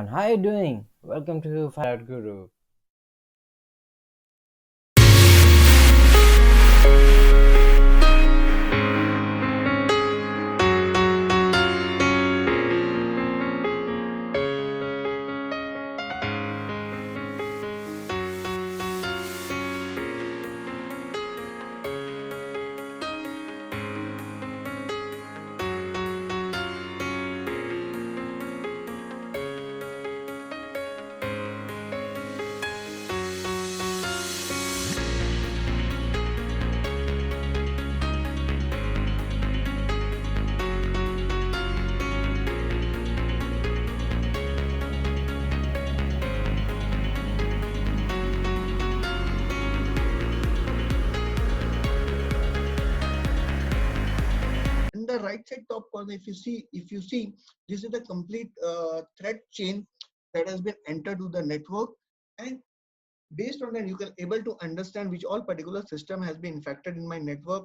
everyone, how are you doing? Welcome to Fire Guru. In the right side top corner, if you see, this is the complete thread chain that has been entered to the network, and based on that, you can able to understand which all particular system has been infected in my network,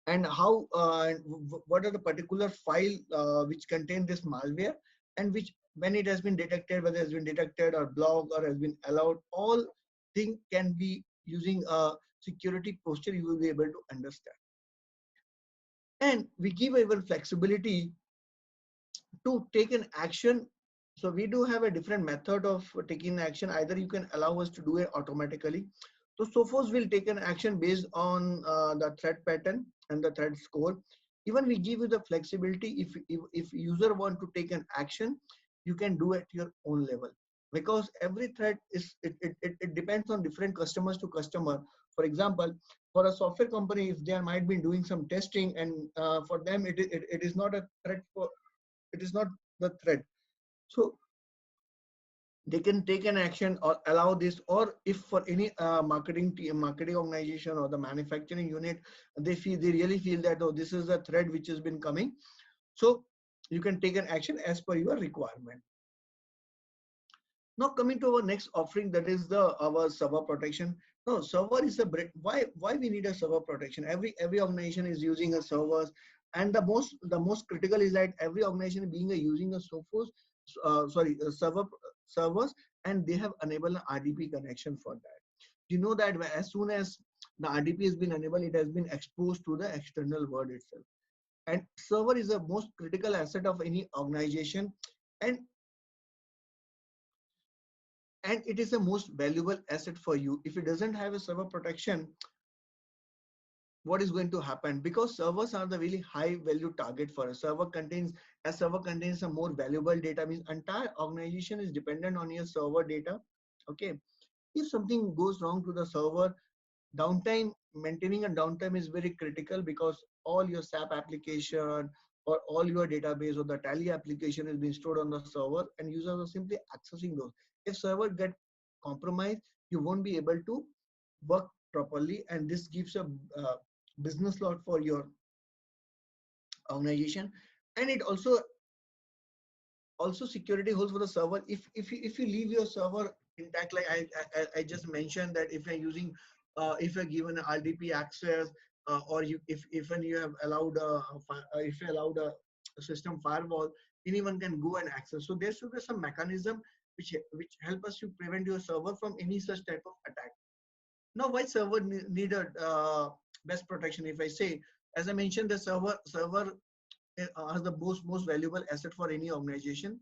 and how what are the particular file which contain this malware, and which when it has been detected, whether it has been detected or blocked or has been allowed, all thing can be using a security posture. You will be able to understand, and we give our flexibility to take an action. So we do have a different method of taking action. Either you can allow us to do it automatically. So Sophos will take an action based on the threat pattern and the threat score. Even we give you the flexibility. If user want to take an action, you can do at your own level, because every threat is it depends on different customers to customer. For example, for a software company, if they might be doing some testing, and for them it is not a threat for, it is not the threat. So they can take an action or allow this, or if for any marketing team, marketing organization or the manufacturing unit, they really feel that, oh, this is a threat which has been coming, so you can take an action as per your requirement. Now coming to our next offering, that is the our server protection. No, server is a why we need a server protection. Every organization is using a servers, and the most critical is that every organization being a using a Sophos, server servers, and they have enabled an RDP connection for that. You know that as soon as the RDP has been enabled, it has been exposed to the external world itself. And server is the most critical asset of any organization, and and it is the most valuable asset for you. If it doesn't have a server protection, what is going to happen? Because servers are the really high value target for a server contains, a server contains a more valuable data, means entire organization is dependent on your server data. Okay, if something goes wrong to the server, downtime, maintaining a downtime is very critical, because all your SAP application or all your database or the Tally application is being stored on the server, and users are simply accessing those. If server get compromised, you won't be able to work properly, and this gives a business loss for your organization. And it also security holes for the server. If you leave your server intact, like I just mentioned, that if you're using if you're given an RDP access, or you if when you have allowed if you allowed a system firewall, anyone can go and access. So there should be some mechanism which help us to prevent your server from any such type of attack. Now, why server needed best protection? If I say, as I mentioned, the server are the most valuable asset for any organization,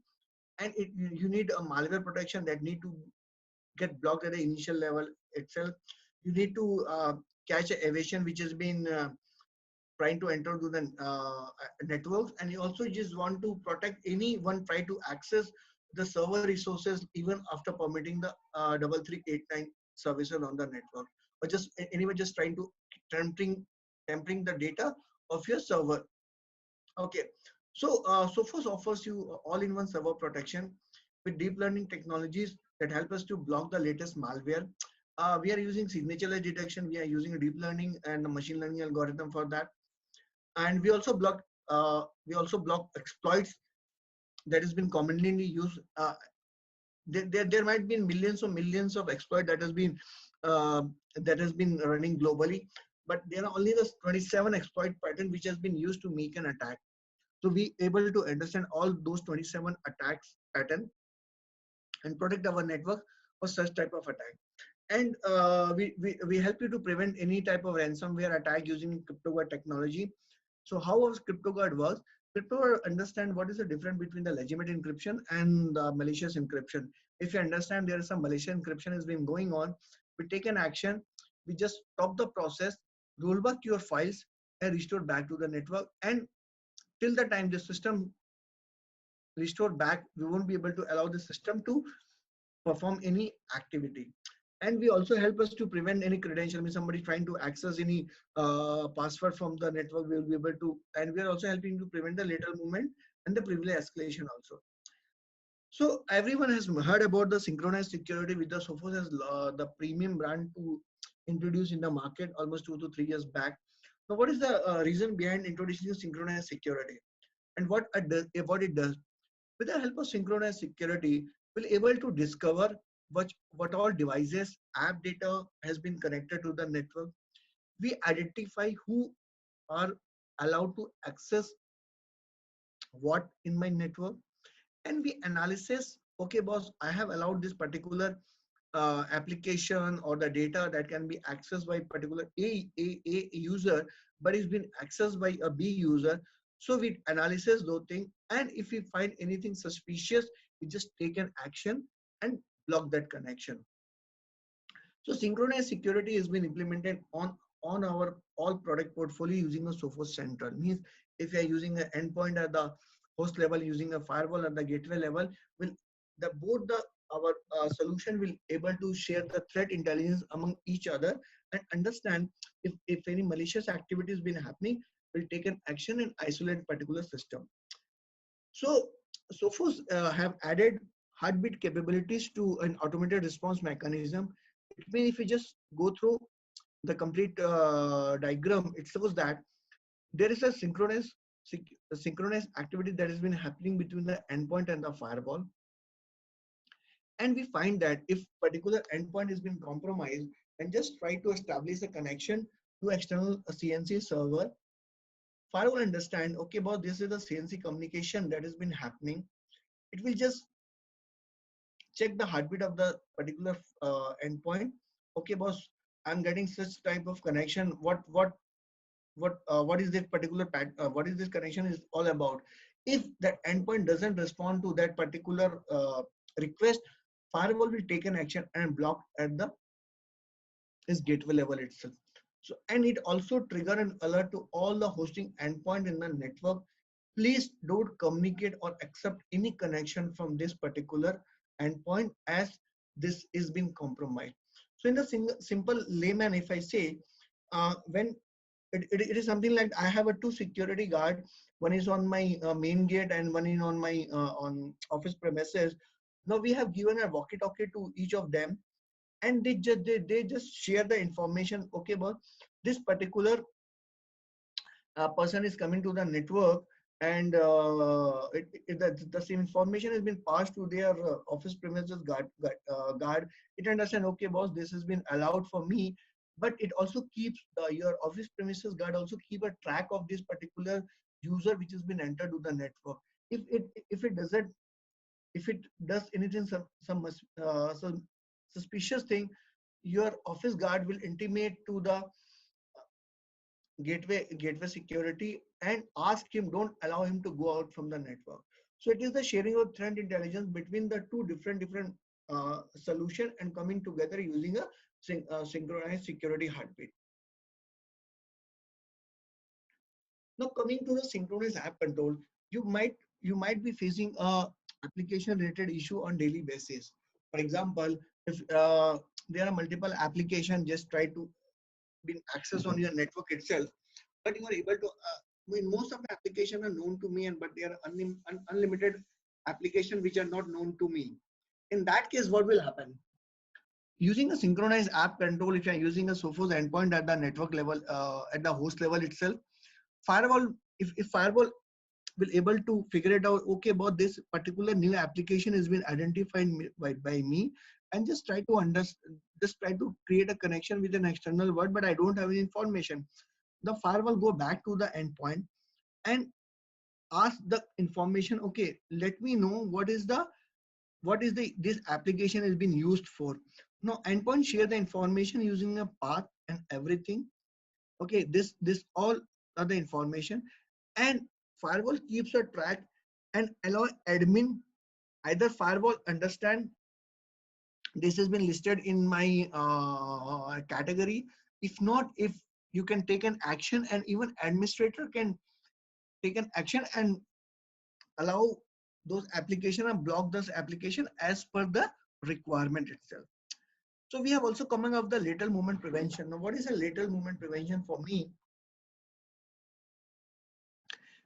and you need a malware protection that need to get blocked at the initial level itself. You need to catch a evasion which has been trying to enter to the networks, and you also just want to protect anyone try to access the server resources even after permitting the 3389 services on the network, or just anyone just trying to tampering the data of your server. Okay, so Sophos offers you all-in-one server protection with deep learning technologies that help us to block the latest malware. We are using signature detection. We are using a deep learning and a machine learning algorithm for that, and we also block exploits that has been commonly used. There might be millions or millions of exploit uh, that has been running globally, but there are only the 27 exploit pattern which has been used to make an attack. So we able to understand all those 27 attacks pattern and protect our network for such type of attack. And we help you to prevent any type of ransomware attack using CryptoGuard technology. So how our CryptoGuard works? CryptoGuard understand what is the difference between the legitimate encryption and the malicious encryption. If you understand there is some malicious encryption has been going on, we take an action. We just stop the process, roll back your files, and restore back to the network. And till the time the system restore back, we won't be able to allow the system to perform any activity. And we also help us to prevent any credential. I mean, somebody trying to access any password from the network, we'll be able to. And we are also helping to prevent the lateral movement and the privilege escalation also. So everyone has heard about the synchronized security with the Sophos as the premium brand to introduce in the market almost 2 to 3 years back. Now, what is the reason behind introducing synchronized security and what it does? With the help of synchronized security, we'll able to discover what all devices, app data has been connected to the network. We identify who are allowed to access what in my network, and we analysis. Okay, boss, I have allowed this particular application or the data that can be accessed by particular a user, but it's been accessed by a B user. So we analysis those things, and if we find anything suspicious, we just take an action and block that connection. So synchronized security has been implemented on our all product portfolio using a Sophos Central. Means if you are using an endpoint at the host level, using a firewall at the gateway level, will the both the our solution will able to share the threat intelligence among each other and understand if any malicious activity has been happening, will take an action and isolate particular system. So Sophos have added heartbeat capabilities to an automated response mechanism. It means if you just go through the complete diagram, it shows that there is a synchronized activity that has been happening between the endpoint and the firewall. And we find that if particular endpoint has been compromised and just try to establish a connection to external CNC server, firewall understand, okay, boss, this is the CNC communication that has been happening. It will just check the heartbeat of the particular endpoint. Okay, boss, I'm getting such type of connection. What is this particular what is this connection is all about? If that endpoint doesn't respond to that particular request, firewall will take an action and block at the is gateway level itself. So, and it also trigger an alert to all the hosting endpoint in the network. Please don't communicate or accept any connection from this particular endpoint as this is being compromised. So in the simple layman, if I say, when it is something like I have a two security guard, one is on my main gate and one is on office premises. Now we have given a walkie-talkie to each of them, and they just share the information. Okay, but this particular person is coming to the network, and the same information has been passed to their office premises guard. It understand, okay, boss, this has been allowed for me, but it also keeps your office premises guard also keep a track of this particular user which has been entered to the network. If it doesn't, if it does anything, some suspicious thing, your office guard will intimate to the gateway security and ask him, don't allow him to go out from the network. So it is the sharing of threat intelligence between the two different solution and coming together using a synchronized security heartbeat. Now coming to the synchronous app control, you might be facing a application related issue on daily basis. For example, if there are multiple applications just try to be accessed on your network itself, but you are able to. I mean, most of the applications are known to me, and but they are unlimited applications which are not known to me. In that case, what will happen? Using a synchronized app control, if you are using a Sophos endpoint at the network level, at the host level itself, firewall, if firewall will able to figure it out, okay, about this particular new application has been identified by me, and just try to understand, just try to create a connection with an external world, but I don't have any information. The firewall go back to the endpoint and ask the information, okay, let me know what is the this application has been used for. Now endpoint share the information using a path and everything. Okay, this all are the information, and firewall keeps a track and allow admin, either firewall understand this has been listed in my category. If not, if you can take an action, and even administrator can take an action and allow those application and block those application as per the requirement itself. So we have also coming of the lateral movement prevention. Now, what is a lateral movement prevention for me?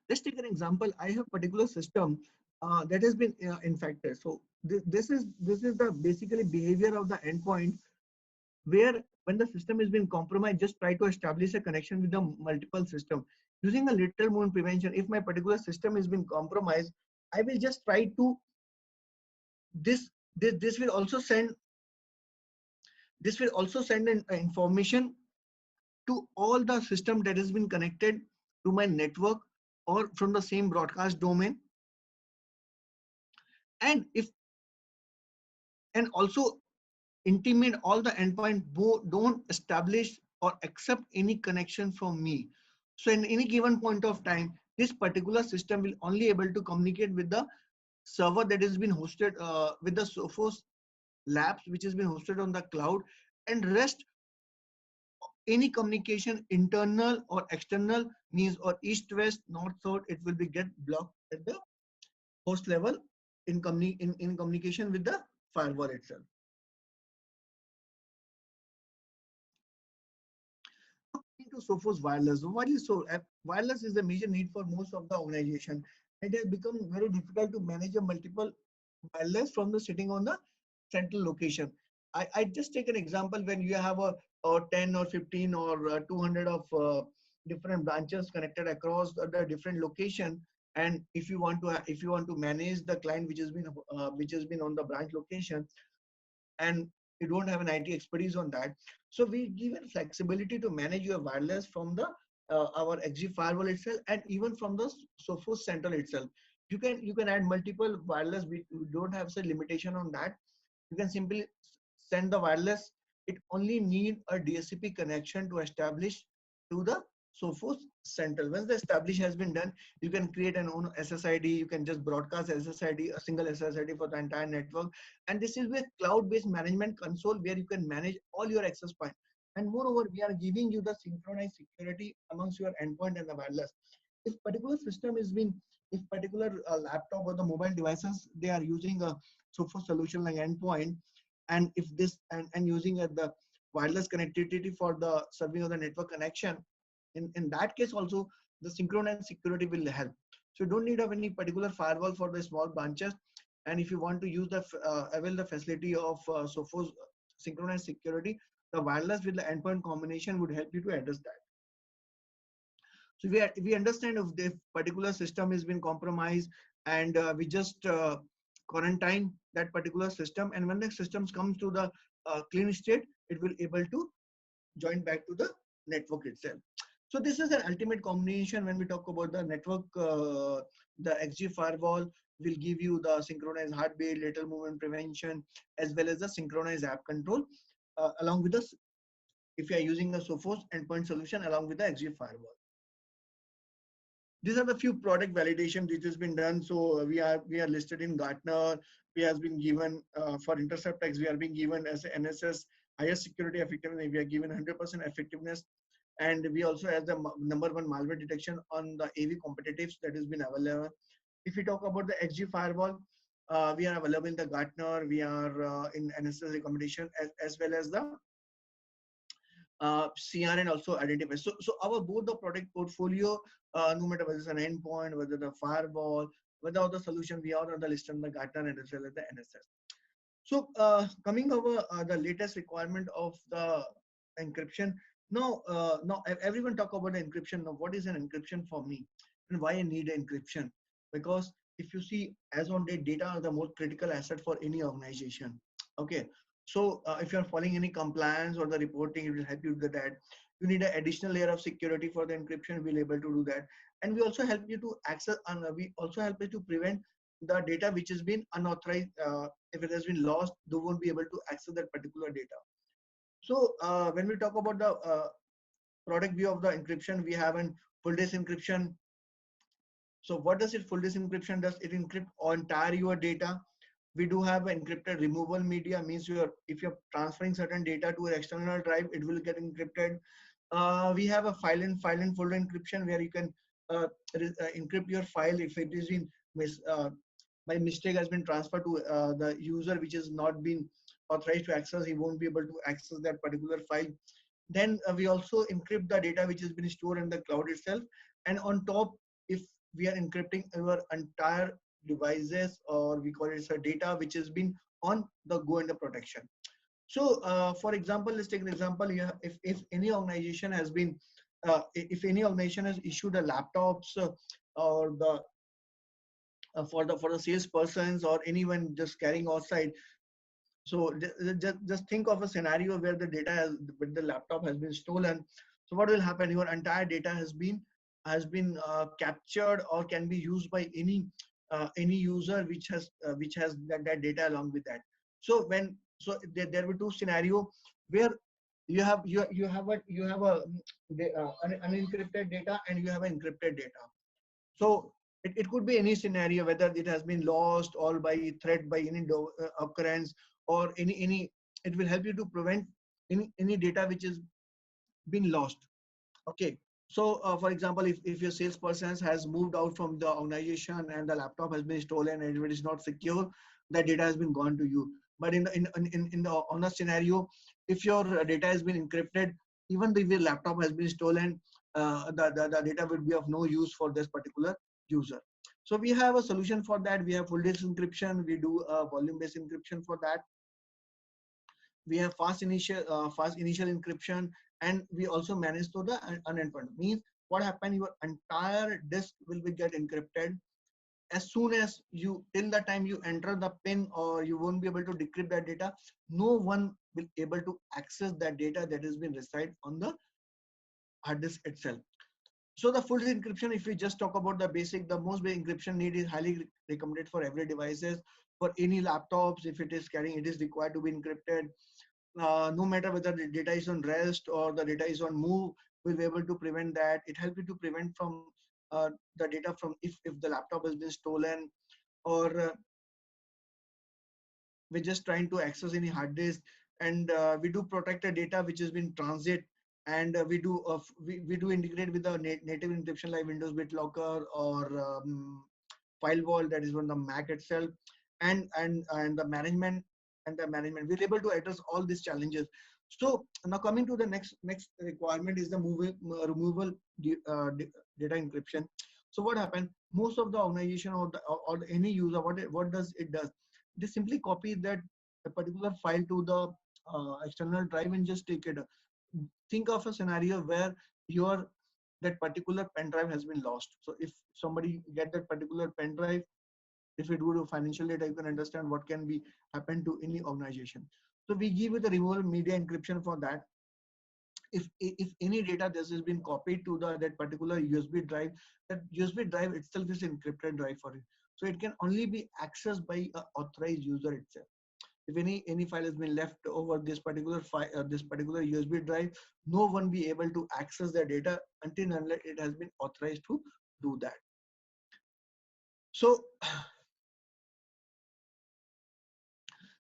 Let's take an example. I have particular system that has been infected. So this is the basically behavior of the endpoint, where when the system has been compromised, just try to establish a connection with the multiple system using a lateral movement prevention. If my particular system has been compromised, I will just try to this will also send an information to all the system that has been connected to my network or from the same broadcast domain. And if and also intimate all the endpoint don't establish or accept any connection from me. So in any given point of time, this particular system will only able to communicate with the server that has been hosted with the Sophos labs, which has been hosted on the cloud, and rest any communication internal or external, means or east west north south, it will be get blocked at the host level in communication with the firewall itself. To Sophos wireless. What is so wireless is a major need for most of the organization. It has become very difficult to manage a multiple wireless from the sitting on the central location. I just take an example. When you have a 10 or 15 or 200 of different branches connected across the different location, and if you want to manage the client which has been on the branch location, and you don't have an IT expertise on that. So we give it flexibility to manage your wireless from the our XG firewall itself, and even from the Sophos Central itself. You can add multiple wireless. We don't have such limitation on that. You can simply send the wireless. It only need a DSCP connection to establish to the Sophos Central. Once the establish has been done, you can create an own SSID. You can just broadcast SSID, a single SSID for the entire network. And this is with cloud-based management console where you can manage all your access points. And moreover, we are giving you the synchronized security amongst your endpoint and the wireless. If particular system is being, if particular laptop or the mobile devices, they are using a Sophos solution like endpoint, and if this and using the wireless connectivity for the serving of the network connection, in that case also the synchronized security will help. So you don't need of any particular firewall for the small branches. And if you want to use the avail the facility of Sophos synchronized security, the wireless with the endpoint combination would help you to address that. So we understand if the particular system has been compromised, and we just quarantine that particular system, and when the systems comes to the clean state, it will able to join back to the network itself. So this is an ultimate combination. When we talk about the network, the XG firewall will give you the synchronized heartbeat, lateral movement prevention, as well as the synchronized app control, along with the, if you are using the Sophos endpoint solution along with the XG firewall. These are the few product validation which has been done. So we are listed in Gartner. We has been given for InterceptX. We are being given as NSS highest security effectiveness. We are given 100% effectiveness, and we also have the #1 malware detection on the AV competitives that has been available. If we talk about the XG firewall, we are available in the Gartner. We are in NSS recommendation as well as the CRN also identifies. So our both the product portfolio, no matter whether it's an endpoint, whether the firewall, whether other solution, we are on the list on the Gartner and as well as the NSS. So coming over the latest requirement of the encryption. Now everyone talk about the encryption. Now what is an encryption for me, and why I need encryption? Because if you see, as on date, data are the most critical asset for any organization. Okay, so if you are following any compliance or the reporting, it will help you with that. You need an additional layer of security for the encryption. We'll able to do that. And we also help you to access, and we also help you to prevent the data which has been unauthorized. If it has been lost, they won't be able to access that particular data. So when we talk about the product view of the encryption, we have an full disk encryption. So what does it full disk encryption does? It encrypt entire your data. We do have an encrypted removable media, means if you're transferring certain data to an external drive, it will get encrypted. We have a file and folder encryption, where you can encrypt your file if it is in by mistake has been transferred to the user which has not been authorized to access. He won't be able to access that particular file. Then we also encrypt the data which has been stored in the cloud itself. And on top, if we are encrypting our entire devices, or we call it a data which has been on the go under protection. So for example, let's take an example. If any organization has been if any organization has issued a laptops or the for the salespersons or anyone just carrying outside. So just think of a scenario where the data has, with the laptop has been stolen. So what will happen? Your entire data has been captured or can be used by any user which has that data along with that. So there were two scenario where you have unencrypted data and you have encrypted data. So it could be any scenario, whether it has been lost or by threat, by any occurrence, or any. It will help you to prevent any data which is been lost. Okay. So for example, if your salesperson has moved out from the organization and the laptop has been stolen and it is not secure, that data has been gone to you. But in the on a scenario, if your data has been encrypted, even if your laptop has been stolen, the data will be of no use for this particular user. So we have a solution for that. We have full disk encryption. We do volume based encryption for that. We have fast initial encryption, and we also manage to the unendpoint. Means what happened, your entire disk will be get encrypted. As soon as you, till the time you enter the pin, or you won't be able to decrypt that data, no one will able to access that data that has been reside on the hard disk itself. So the full encryption, if we just talk about the basic, the most basic encryption need is highly recommended for every devices. For any laptops, if it is carrying, it is required to be encrypted. No matter whether the data is on rest or the data is on move, we'll be able to prevent that. It helps you to prevent from the data from, if the laptop has been stolen, or we're just trying to access any hard disk. And we do protect the data which has been transit. And we do integrate with the native encryption like Windows BitLocker or firewall, that is on the Mac itself. And the management, we're able to address all these challenges. So now coming to the next requirement is the removal data encryption. So what happened, most of the organization or any user, what does it does, they simply copy that a particular file to the external drive and just take it. Think of a scenario where your that particular pen drive has been lost. So if somebody get that particular pen drive, if it would do financial data, you can understand what can be happen to any organization. So we give you the removal media encryption for that. If any data this has been copied to that particular USB drive, that USB drive itself is encrypted drive for it. So it can only be accessed by an authorized user itself. If any file has been left over this particular file, this particular USB drive, no one be able to access the data until unless it has been authorized to do that. So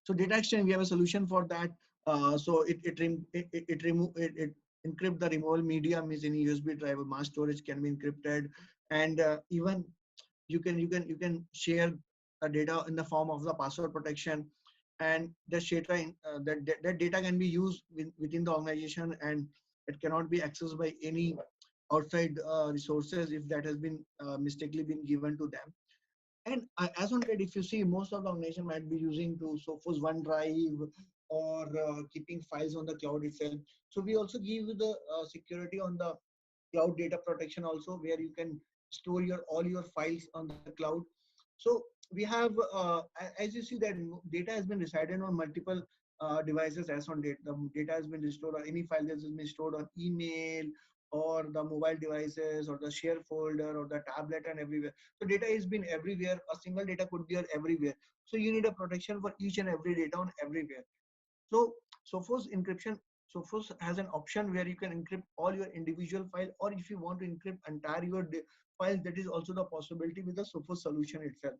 so data exchange, we have a solution for that. So it encrypt the removal media, means any USB drive or mass storage can be encrypted. And even you can share the data in the form of the password protection. And that data can be used within the organization, and it cannot be accessed by any outside resources if that has been mistakenly been given to them. And as on that, if you see, most of the organization might be using to Sophos OneDrive, or keeping files on the cloud itself. So we also give you the security on the cloud data protection also, where you can store all your files on the cloud. So we have, as you see, that data has been resided on multiple devices. As on date, the data has been stored on any file that has been stored on email, or the mobile devices or the share folder or the tablet and everywhere. So data is been everywhere. A single data could be everywhere. So you need a protection for each and every data on everywhere. So Sophos encryption, Sophos has an option where you can encrypt all your individual file, or if you want to encrypt entire your file, that is also the possibility with the Sophos solution itself.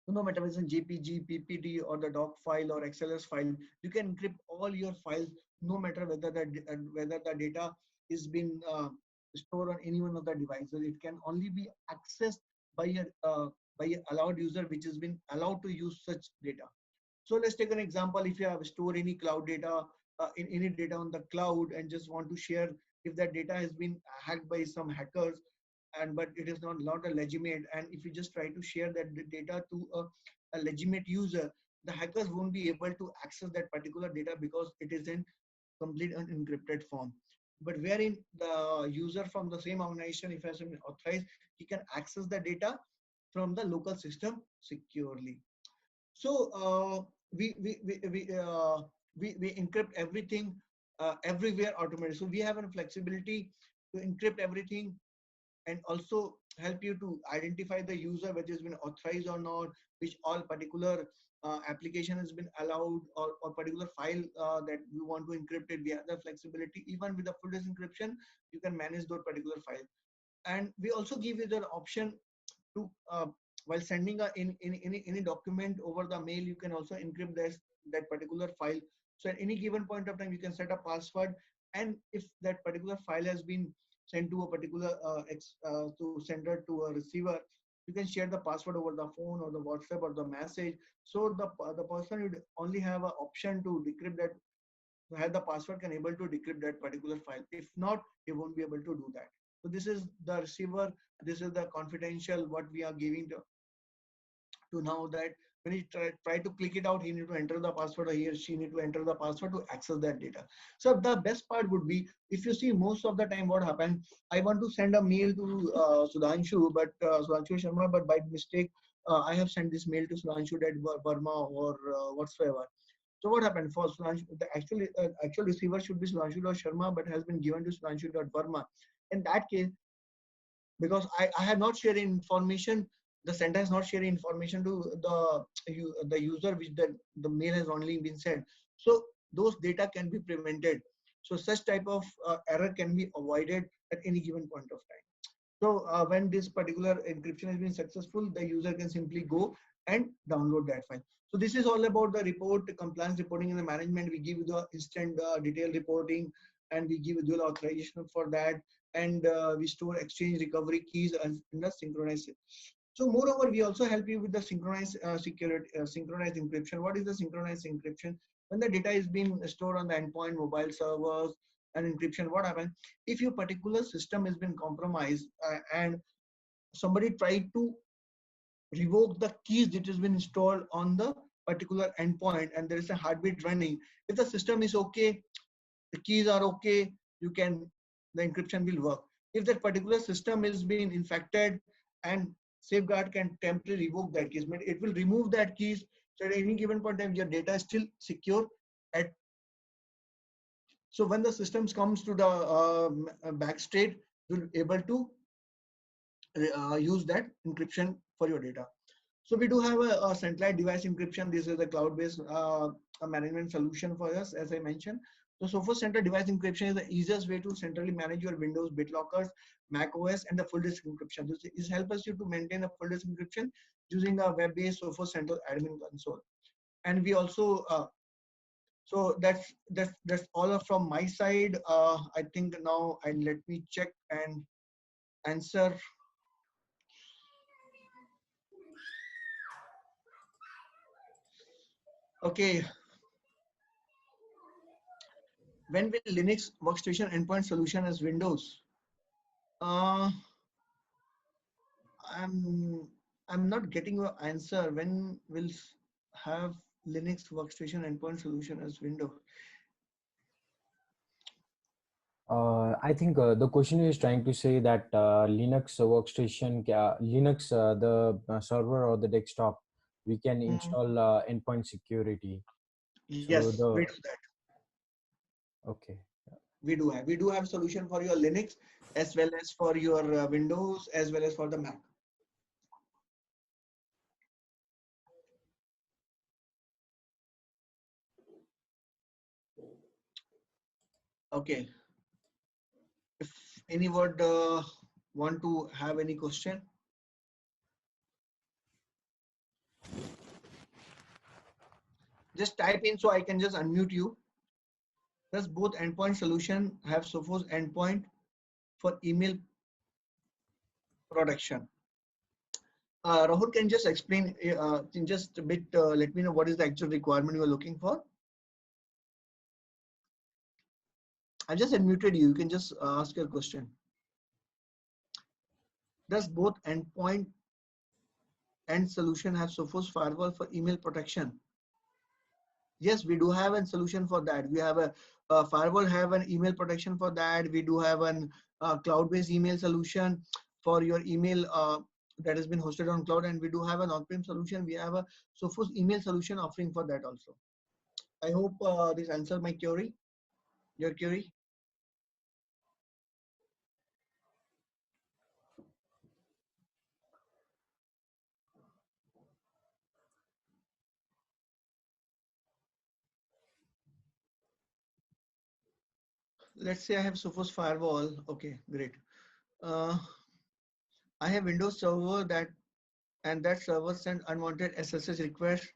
So no matter whether it's a JPG, PPT, or the doc file or XLS file, you can encrypt all your files, no matter whether the data is being stored on any one of the devices. It can only be accessed by a allowed user, which has been allowed to use such data. So let's take an example. If you have stored any cloud data, in any data on the cloud, and just want to share, if that data has been hacked by some hackers, and but it is not a legitimate, and if you just try to share that data to a legitimate user, the hackers won't be able to access that particular data because it is in complete unencrypted form. But wherein the user from the same organization, if has been authorized, he can access the data from the local system securely. So we encrypt everything everywhere automatically. So we have a flexibility to encrypt everything and also help you to identify the user whether it's been authorized or not, which all particular application has been allowed, or particular file that you want to encrypt it. We have the flexibility. Even with the full disk encryption, you can manage those particular files. And we also give you the option to while sending any document over the mail, you can also encrypt that particular file. So at any given point of time, you can set a password, and if that particular file has been sent to a particular to sender to a receiver, you can share the password over the phone or the WhatsApp or the message. So the person would only have an option to decrypt that, to have the password, can able to decrypt that particular file. If not, he won't be able to do that. So this is the receiver, this is the confidential what we are giving to now, that when he try to click it out, he need to enter the password, or he or she need to enter the password to access that data. So the best part would be, if you see most of the time what happened, I want to send a mail to Sudhanshu, but Sudhanshu Sharma, but by mistake, I have sent this mail to Sudhanshu Verma or whatsoever. So what happened for Sudhanshu? The actual receiver should be Sudhanshu Sharma, but has been given to Sudhanshu Verma. In that case, because I have not shared information, the sender has not shared information to the user, which the mail has only been sent. So those data can be prevented. So such type of error can be avoided at any given point of time. So when this particular encryption has been successful, the user can simply go and download that file. So this is all about the report, the compliance reporting and the management. We give you the instant detailed reporting, and we give you dual authorization for that, and we store exchange recovery keys and in the synchronized. So moreover, we also help you with the synchronized security, synchronized encryption. What is the synchronized encryption? When the data is being stored on the endpoint, mobile servers, and encryption, what happens? If your particular system has been compromised and somebody tried to revoke the keys that has been installed on the particular endpoint, and there is a heartbeat running, if the system is okay, the keys are okay, you can, the encryption will work. If that particular system is being infected, and safeguard can temporarily revoke that keys, but it will remove that keys. So at any given point in time, your data is still secure. At so when the systems comes to the back state, you'll able to use that encryption for your data. So we do have a centralized device encryption. This is a cloud-based management solution for us, as I mentioned. So Sophos Center device encryption is the easiest way to centrally manage your Windows BitLockers, Mac OS, and the full disk encryption. This helps us you to maintain a full disk encryption using a web-based Sophos Central admin console. And we also so that's all from my side. I think now I let me check and answer. Okay, when will Linux workstation endpoint solution as Windows? Uh, I'm I'm not getting your answer. When will have Linux workstation endpoint solution as Windows? I think the question is trying to say that Linux workstation, Linux, the server or the desktop, we can Mm, install endpoint security. So yes, we the do that. okay. We do have solution for your Linux as well as for your Windows as well as for the Mac. Okay. If any would want to have any question, just type in so I can just unmute you. Does both endpoint solution have Sophos endpoint for email protection? Rahul, can you just explain in just a bit, let me know what is the actual requirement you are looking for. I just unmuted you. You can just ask your question. Does both endpoint and solution have Sophos firewall for email protection? Yes, we do have a solution for that. We have a firewall have an email protection for that. We do have an cloud-based email solution for your email that has been hosted on cloud, and we do have an on-prem solution. We have a Sophos email solution offering for that also. I hope this answers my query. Your query. Let's say I have Sophos firewall. Okay, great. Uh, I have Windows server and that server send unwanted SSH requests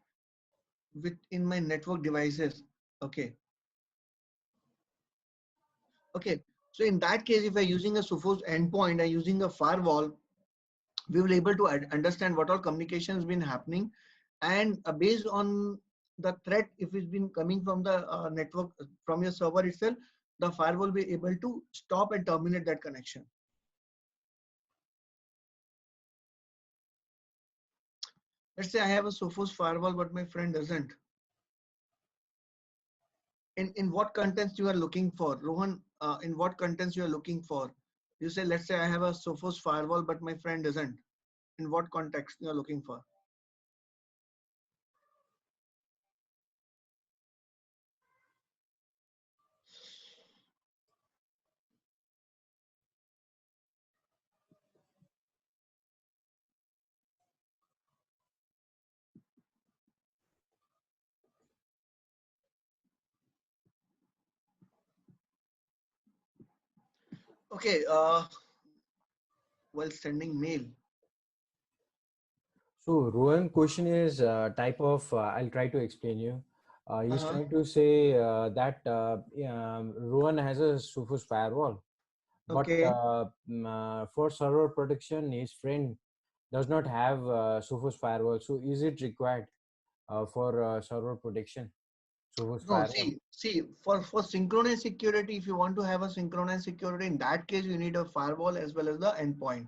within my network devices. Okay. Okay. So in that case, if I'm using a Sophos endpoint and using a firewall, we will able to understand what all communication has been happening, and based on the threat, if it's been coming from the network from your server itself, the firewall will be able to stop and terminate that connection. Let's say I have a Sophos firewall, but my friend doesn't. In what contents you are looking for, Rohan? In what contents you are looking for? You say, let's say I have a Sophos firewall, but my friend doesn't. In what context you are looking for? Okay, while sending mail. So Rohan question is type of, I'll try to explain you. He's Uh-huh. trying to say that Rohan has a Sophos firewall, but Okay. for server protection, his friend does not have Sophos firewall. So is it required for server protection, Sophos No, firewall? see, for synchronous security, if you want to have a synchronous security, in that case, you need a firewall as well as the endpoint.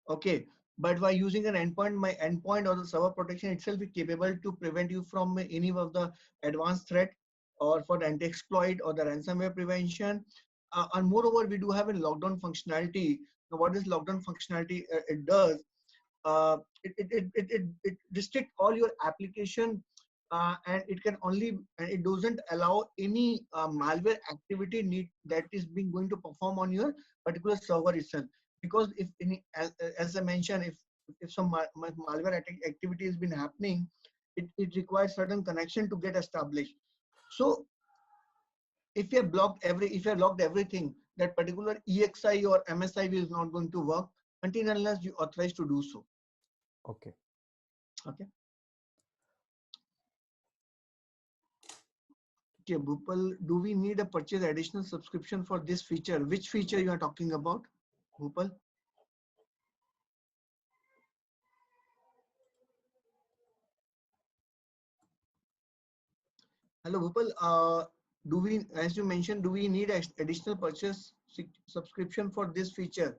Okay, but by using an endpoint, my endpoint or the server protection itself is capable to prevent you from any of the advanced threat or for the anti-exploit or the ransomware prevention. And moreover, we do have a lockdown functionality. Now, what is lockdown functionality? It does it restrict all your application, and it can only, and it doesn't allow any malware activity need that is being going to perform on your particular server itself. Because if any, as I mentioned, if some malware activity has been happening, it requires certain connection to get established. So if you have blocked if you have locked everything, that particular EXI or MSI is not going to work until and unless you authorize to do so. Okay. Okay. Okay, Bhupal, do we need a purchase additional subscription for this feature? Which feature you are talking about, Bhupal? Hello, Bhupal. Do we, as you mentioned, do we need additional purchase subscription for this feature?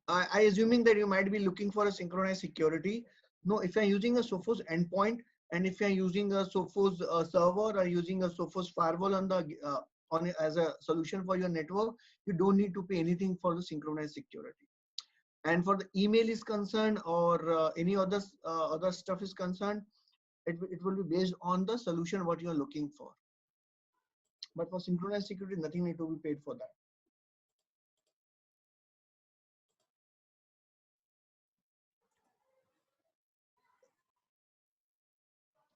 I assuming that you might be looking for a synchronized security. No, if you're using a Sophos endpoint and if you're using a Sophos server or using a Sophos firewall on the as a solution for your network, you don't need to pay anything for the synchronized security. And for the email is concerned or any other stuff is concerned, it will be based on the solution what you are looking for. But for synchronized security, nothing need to be paid for that.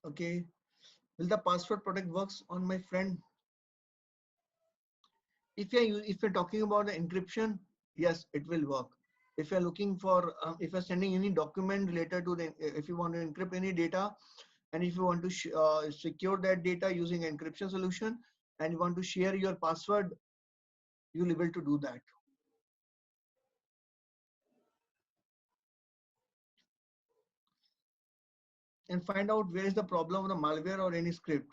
Okay. Will the password protect works on my friend? If you're talking about the encryption, yes, it will work. If you're looking for, if you're sending any document related to the, if you want to encrypt any data, and if you want to secure that data using encryption solution, and you want to share your password, you'll be able to do that. And find out where is the problem of the malware or any script.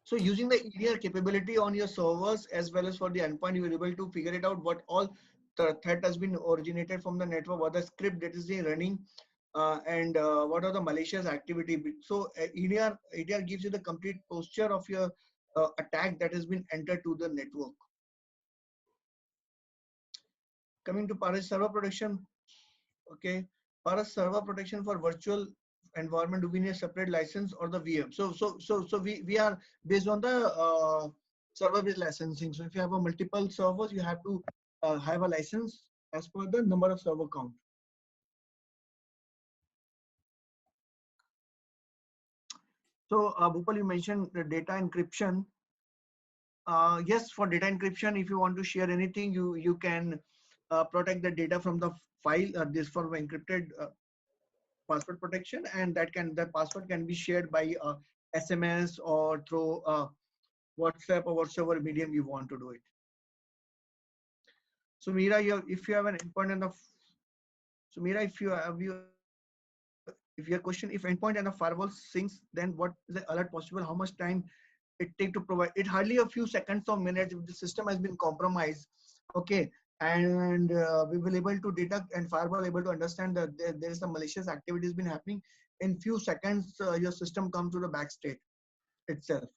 So using the EDR capability on your servers as well as for the endpoint, you will be able to figure it out what all the threat has been originated from the network, what the script that is running, and what are the malicious activity. So EDR gives you the complete posture of your attack that has been entered to the network. Coming to Paras server protection, okay, Paras server protection for virtual environment, do we need a separate license or the VM? So we are based on the server based licensing. So if you have a multiple servers, you have to have a license as per the number of server count. So Bhupal, you mentioned the data encryption. Yes, for data encryption, if you want to share anything, you can protect the data from the file. This for encrypted password protection, and that password can be shared by SMS or through WhatsApp or whatsoever medium you want to do it. So Mira, if you have an endpoint and so Mira, if your question, if endpoint and the firewall syncs, then what is the alert possible? How much time it take to provide? It hardly a few seconds or minutes if the system has been compromised. Okay, and we will able to detect and firewall able to understand that there is some malicious activities been happening. In few seconds, your system comes to the back state itself.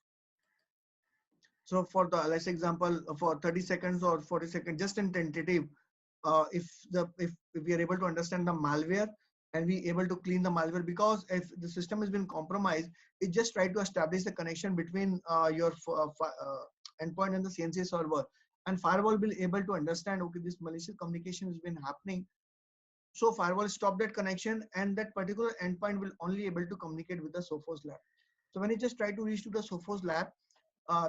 So for the let's example for 30 seconds or 40 seconds, just in tentative, if we are able to understand the malware and we able to clean the malware, because if the system has been compromised, it just try to establish the connection between your endpoint and the CNC server, and firewall will able to understand, okay, this malicious communication has been happening. So firewall stop that connection, and that particular endpoint will only able to communicate with the Sophos lab. So when you just try to reach to the Sophos lab,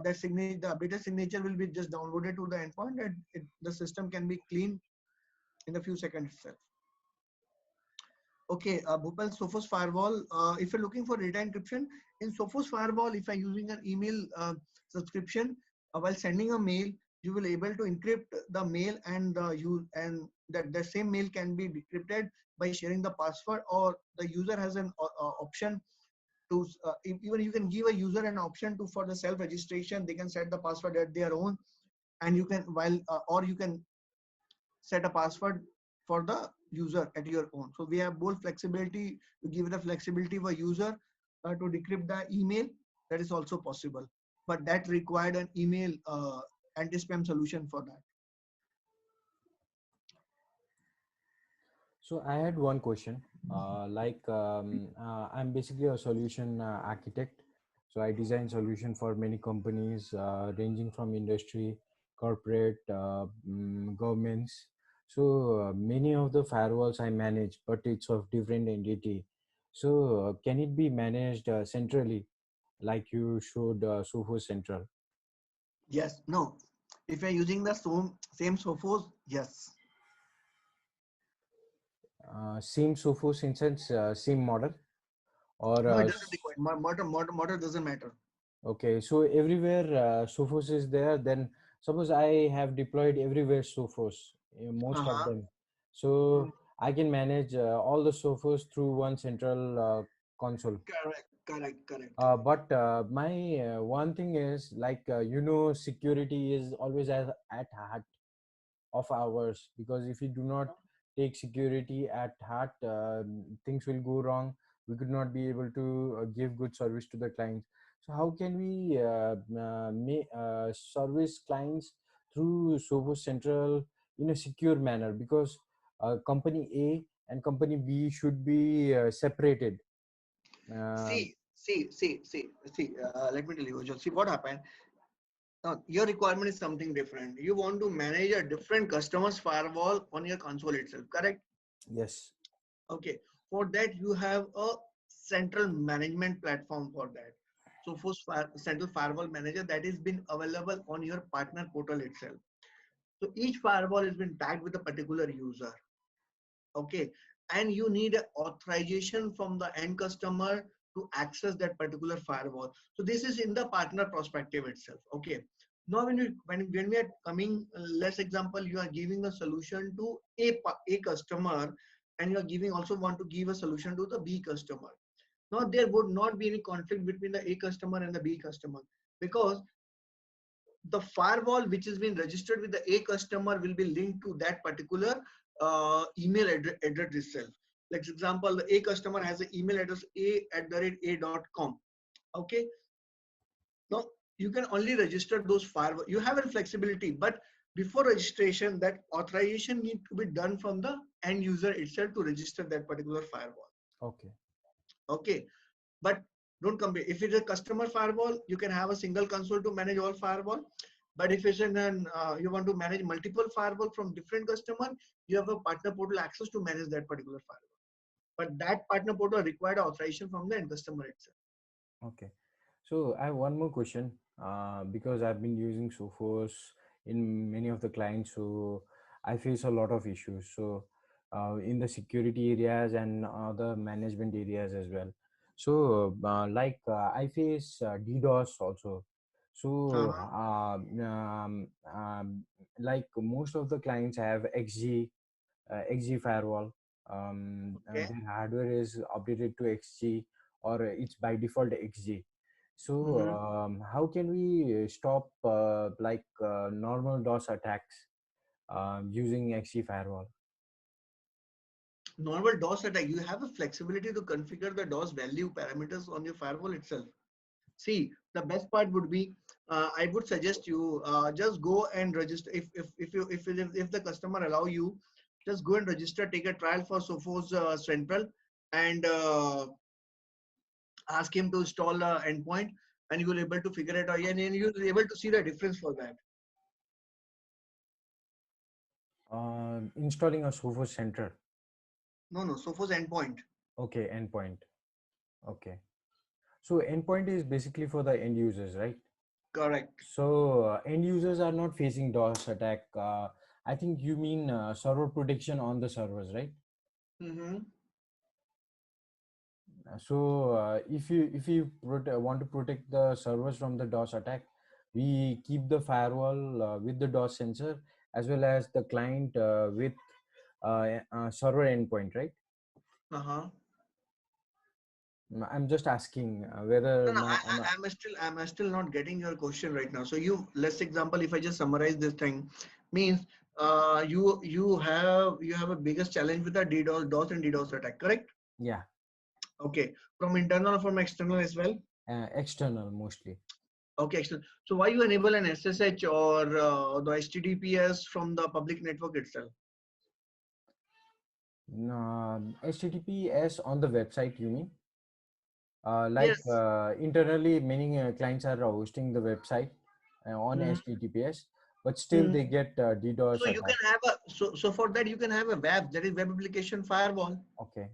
that signature, the updated signature will be just downloaded to the endpoint, and the system can be cleaned in a few seconds itself. Okay, Bhupal, Sophos firewall. If you're looking for data encryption in Sophos firewall, if I'm using an email subscription, while sending a mail, you will able to encrypt the mail, and that the same mail can be decrypted by sharing the password, or the user has an option to even you can give a user an option to for the self registration. They can set the password at their own, and you can or you can set a password for the user at your own. So we have both flexibility to give the flexibility for user to decrypt the email. That is also possible, but that required an email anti-spam solution for that. So I had one question. I'm basically a solution architect. So I design solution for many companies, ranging from industry, corporate, governments. So many of the firewalls I manage, but it's of different entity. So can it be managed centrally, like you showed Sophos Central? Yes, no. If you're using the same Sophos, yes. Same Sophos in sense, same model, or No, it doesn't require model doesn't matter. okay, so everywhere Sophos is there. Then suppose I have deployed everywhere Sophos, most of Uh-huh. them. So I can manage all the Sophos through one central console. Correct. But my one thing is like security is always at heart of ours, because if we do not take security at heart, things will go wrong. We could not be able to give good service to the clients. So how can we service clients through Sophos Central in a secure manner? Because company A and company B should be separated. See, Let me tell you, Ujjwal. See what happened. Now, your requirement is something different. You want to manage a different customer's firewall on your console itself, correct? Yes. Okay. For that, you have a central management platform for that. So for central firewall manager that is been available on your partner portal itself. So each firewall has been tagged with a particular user. Okay. And you need an authorization from the end customer to access that particular firewall. So this is in the partner perspective itself. Okay. Now when we are coming, let's example, you are giving a solution to a customer, and you are giving also want to give a solution to the B customer. Now there would not be any conflict between the A customer and the B customer, because the firewall which has been registered with the A customer will be linked to that particular email address itself. Like example, the A customer has an email address a@a.com. Okay. Now you can only register those firewall. You have a flexibility, but before registration, that authorization need to be done from the end user itself to register that particular firewall. Okay. Okay. But don't compare. If it's a customer firewall, you can have a single console to manage all firewall. But if it's you want to manage multiple firewall from different customer, you have a partner portal access to manage that particular firewall. But that partner portal required authorization from the end customer itself. Okay. So I have one more question, because I've been using Sophos in many of the clients, so I face a lot of issues. So in the security areas and other management areas as well. So I face DDoS also. So Uh-huh. like most of the clients have XG firewall. Okay. Their hardware is updated to XG, or it's by default XG. So Mm-hmm. how can we stop normal DOS attacks using XG firewall? Normal DOS attack, you have a flexibility to configure the DOS value parameters on your firewall itself. See, the best part would be, I would suggest you just go and register. If the customer allow you, just go and register. Take a trial for Sophos Central, and ask him to install endpoint, and you will able to figure it out, and then you'll be able to see the difference for that. Installing a Sophos Center. No, Sophos endpoint. Okay, endpoint. Okay. So endpoint is basically for the end users, right? Correct. So end users are not facing DOS attack. I think you mean server protection on the servers, right? Mm-hmm. So if you want to protect the servers from the DOS attack, we keep the firewall with the DOS sensor, as well as the client with server endpoint, right? Uh-huh. I'm just asking whether No, no, my am I, I'm still not getting your question right now. So let's example, if I just summarize this thing, means you have a biggest challenge with the DDoS and DDoS attack, correct? yeah, Okay, from internal or from external as well. external mostly. Okay, external. So why you enable an SSH or the HTTPS from the public network itself? HTTPS on the website, you mean? Yes. Internally, many clients are hosting the website on Mhm. HTTPS, but still Mhm. they get DDoS So you attack. can have so for that you can have a web, that is web application firewall. Okay.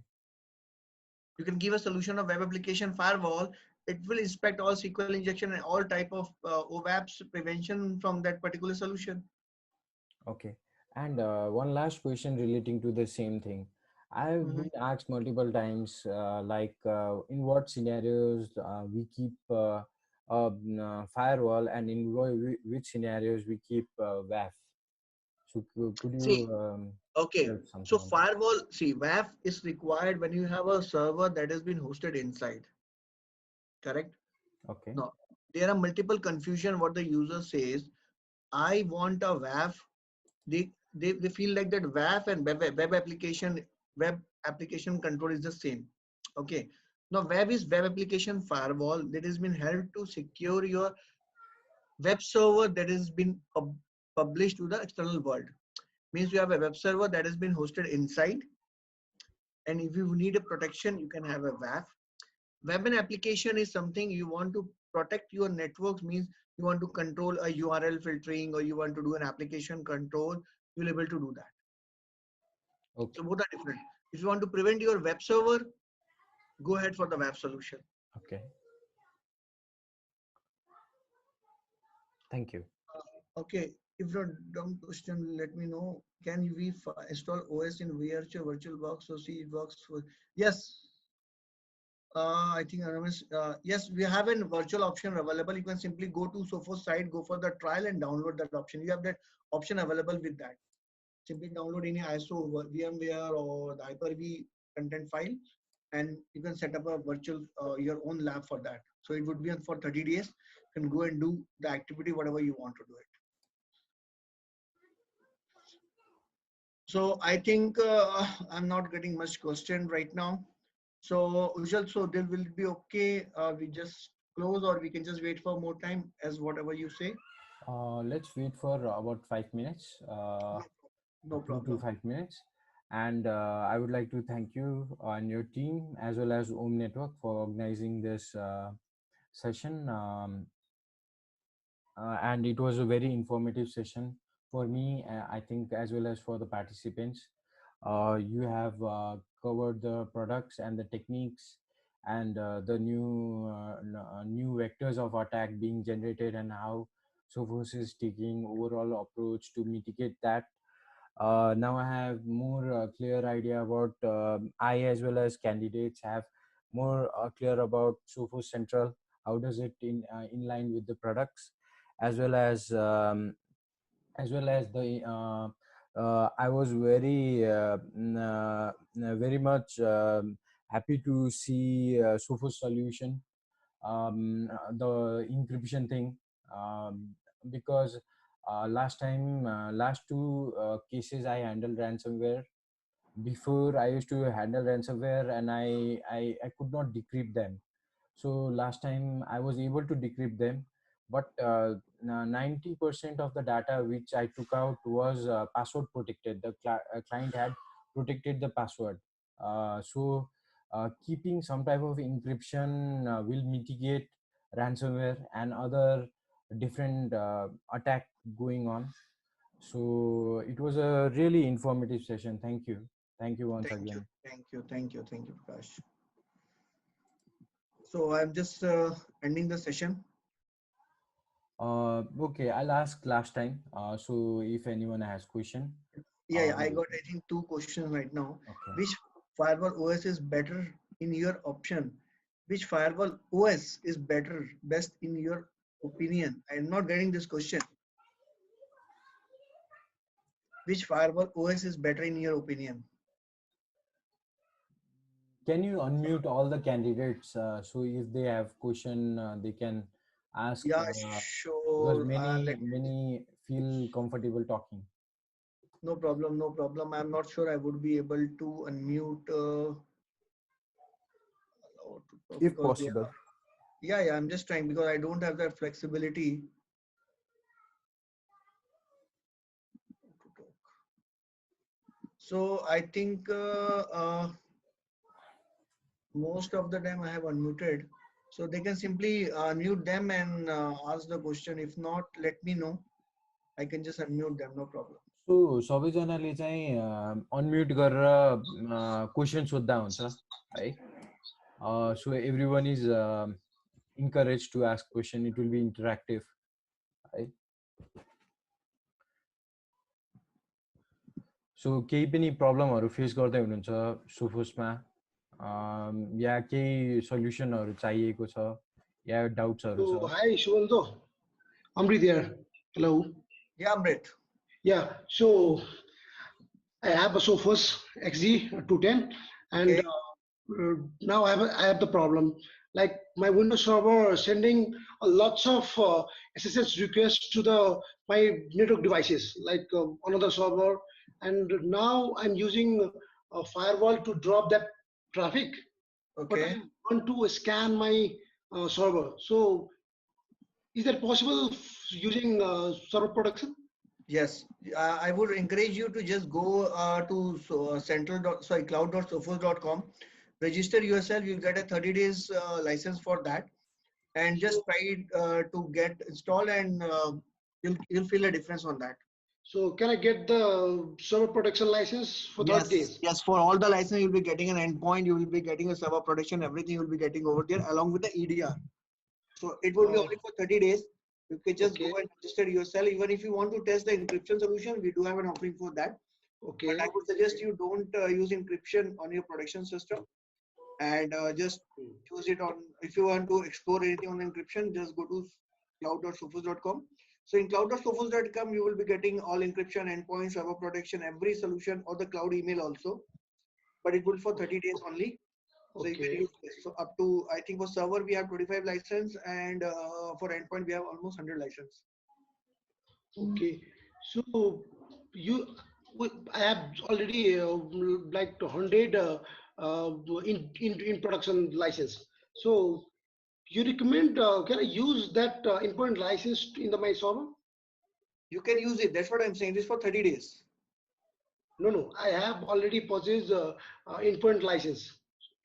You can give a solution of web application firewall. It will inspect all SQL injection and all type of OWASP prevention from that particular solution. Okay. And one last question relating to the same thing. I've Mhm. been asked multiple times, in what scenarios we keep firewall, and in which scenarios we keep WAF. So could See, you okay. tell So something on that? firewall, see, WAF is required when you have a server that has been hosted inside, correct? Okay. No, there are multiple confusion what the user says. I want a WAF. They feel like that WAF and web application control is the same. Okay. Now web is web application firewall that has been held to secure your web server that has been published to the external world. Means you have a web server that has been hosted inside, and if you need a protection, you can have a WAF. Web and application is something you want to protect your networks, means you want to control a URL filtering or you want to do an application control, you'll able to do that. Okay. So both are different. If you want to prevent your web server, go ahead for the web solution. Okay. Thank you. Okay, if your dumb question, let me know. Can we install OS in VirtualBox so see it works for? Yes, I think yes, we have a virtual option available. You can simply go to Sophos site, go for the trial and download that option. You have that option available with that. Simply download any ISO VMware or the Hyper-V content file, and you can set up a virtual your own lab for that. So it would be on for 30 days. You can go and do the activity whatever you want to do it. So I think I'm not getting much question right now. So Ujjwal, so there will be okay. We just close or we can just wait for more time as whatever you say. Let's wait for about 5 minutes, No, no 2 to 5 minutes. And I would like to thank you and your team as well as Om Network for organizing this session. And it was a very informative session for me, I think, as well as for the participants. You have covered the products and the techniques and the new vectors of attack being generated and how Sophos is taking overall approach to mitigate that. Now I have more clear idea about I as well as candidates have more clear about Sophos Central. How does it in line with the products, as well as the I was very much happy to see Sophos solution, the encryption thing, because last two cases I handled ransomware. Before I used to handle ransomware and I could not decrypt them. So last time I was able to decrypt them, but 90% of the data which I took out was password protected. The client had protected the password. So keeping some type of encryption will mitigate ransomware and other different attack going on. So it was a really informative session. Thank you once Thank you, again. thank you, Prakash. So I'm just ending the session. Okay, I'll ask last time. So if anyone has question, Yeah, I got I think two questions right now. okay. Which firewall OS is better in your option? Which firewall OS is better, best in your opinion? I'm not getting this question. Which firewall OS is better in your opinion? Can you unmute all the candidates so if they have question they can ask, Yeah, because sure. many feel comfortable talking. No problem, no problem. I'm not sure I would be able to unmute If because they possible. are. Yeah, I'm just trying because I don't have that flexibility to talk. So I think most of the time I have unmuted. So they can simply unmute them and ask the question. If not, let me know. I can just unmute them, no problem. So सबैजनाले चाहिँ unmute गरेर question सोध्दा हुन्छ है. So everyone is encouraged to ask question. It will be interactive, है. सो केही पनि प्रब्लमहरू face गर्दै हुनुहुन्छ सोफोसमा, या केही सल्युसनहरू चाहिएको छ या डाउट्सहरू छ? Hi, Shivanto. Amrit here. Hello. Yeah, Amrit. Yeah, so I have a Sophos XG210, and Okay. now I have the problem. Like my Windows server sending lots of SSH requests to my network devices, like another server, and now I'm using a firewall to drop that traffic. But I Okay. want to scan my server. So is that possible using server protection? Yes, I would encourage you to just go to cloud.sophos.com. register yourself. You'll get a 30 days license for that, and just try to get installed, and you'll feel a difference on that. So can I get the server protection license for 30 Yes, days? yes. For all the license, you'll be getting an endpoint. You will be getting a server protection. Everything you'll be getting over there along with the EDR. So it will be Oh, only for 30 days. You can just go okay, and register yourself. Even if you want to test the encryption solution, we do have an offering for that. But I okay. would suggest you don't use encryption on your production system, and just Hmm. use it on, if you want to explore anything on encryption, just go to cloud.sophos.com. So in cloud.sophos.com, you will be getting all encryption, endpoints, server protection, every solution, or the cloud email also. But it will for 30 days only. So you can Okay, use this. So up to, I think for server we have 25 license, and for endpoint we have almost 100 license. okay. So you, I have already like 100 in production license. So you recommend, can I use that endpoint license in the my server? You can use it. That's what I'm saying. It is for 30 days. No, no, I have already purchased endpoint license.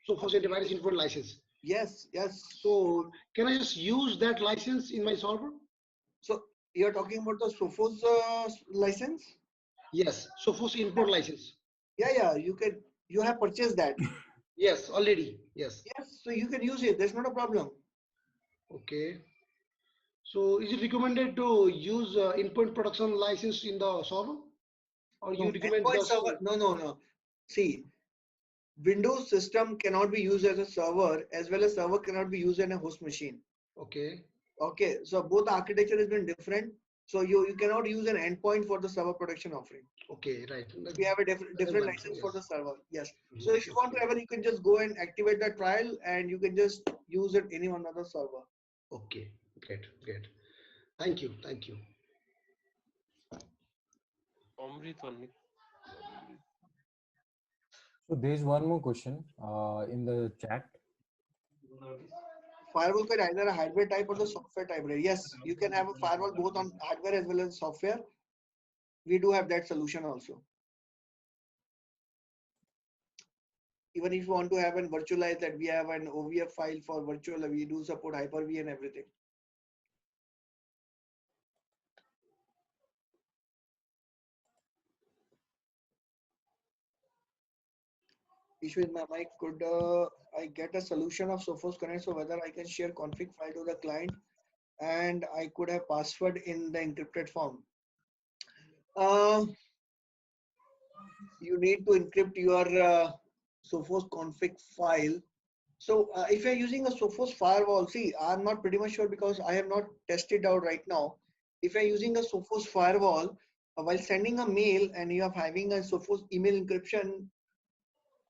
So for Okay. antivirus endpoint license. Yes, yes. So can I just use that license in my server? So you're talking about the Sophos license? Yes. So for endpoint license. Yeah, yeah. You can. You have purchased that. Yes, already. Yes. Yes. So you can use it. That's not a problem. Okay. So is it recommended to use endpoint production license in the server, or you No, recommend endpoint just server. No, no, no. See, Windows system cannot be used as a server, as well as server cannot be used in a host machine. okay, Okay, so both architecture has been different. So you cannot use an endpoint for the server protection offering. okay, right. We have a That is different one. license for Yes. the server. Yes. So if Mhm. you want to ever, you can just go and activate the trial, and you can just use it any one other server. Okay. Great. Great. Thank you. Thank you. So there's one more question in the chat. Firewall could either a hardware type or the software type. Right? Yes, you can have a firewall both on hardware as well as software. We do have that solution also. Even if you want to have and virtualize that, we have an OVF file for virtual. We do support Hyper-V and everything. Issue with my mic. Could I get a solution of Sophos Connect, so whether I can share config file to the client and I could have password in the encrypted form? Uh, you need to encrypt your Sophos config file. So if you're using a Sophos firewall, see, I'm not pretty much sure because I have not tested out right now. If you're using a Sophos firewall, while sending a mail and you are having a Sophos email encryption,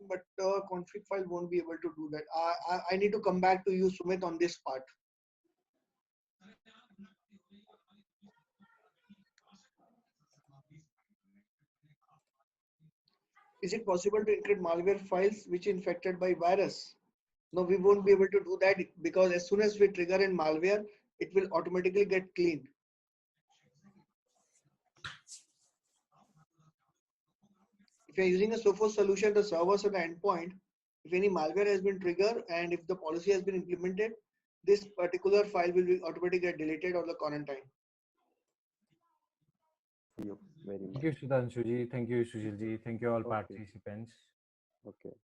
but config file won't be able to do that. I need to come back to you, Sumit, on this part. Is it possible to encrypt malware files which infected by virus? No, we won't be able to do that because as soon as we trigger in malware, it will automatically get cleaned. If you're using a Sophos solution, the servers or the endpoint, if any malware has been triggered and if the policy has been implemented, this particular file will be automatically get deleted or the quarantine. You very Thank much. you, Sudhanshuji. Thank you, Sushilji. Thank you, all Okay. participants. Okay.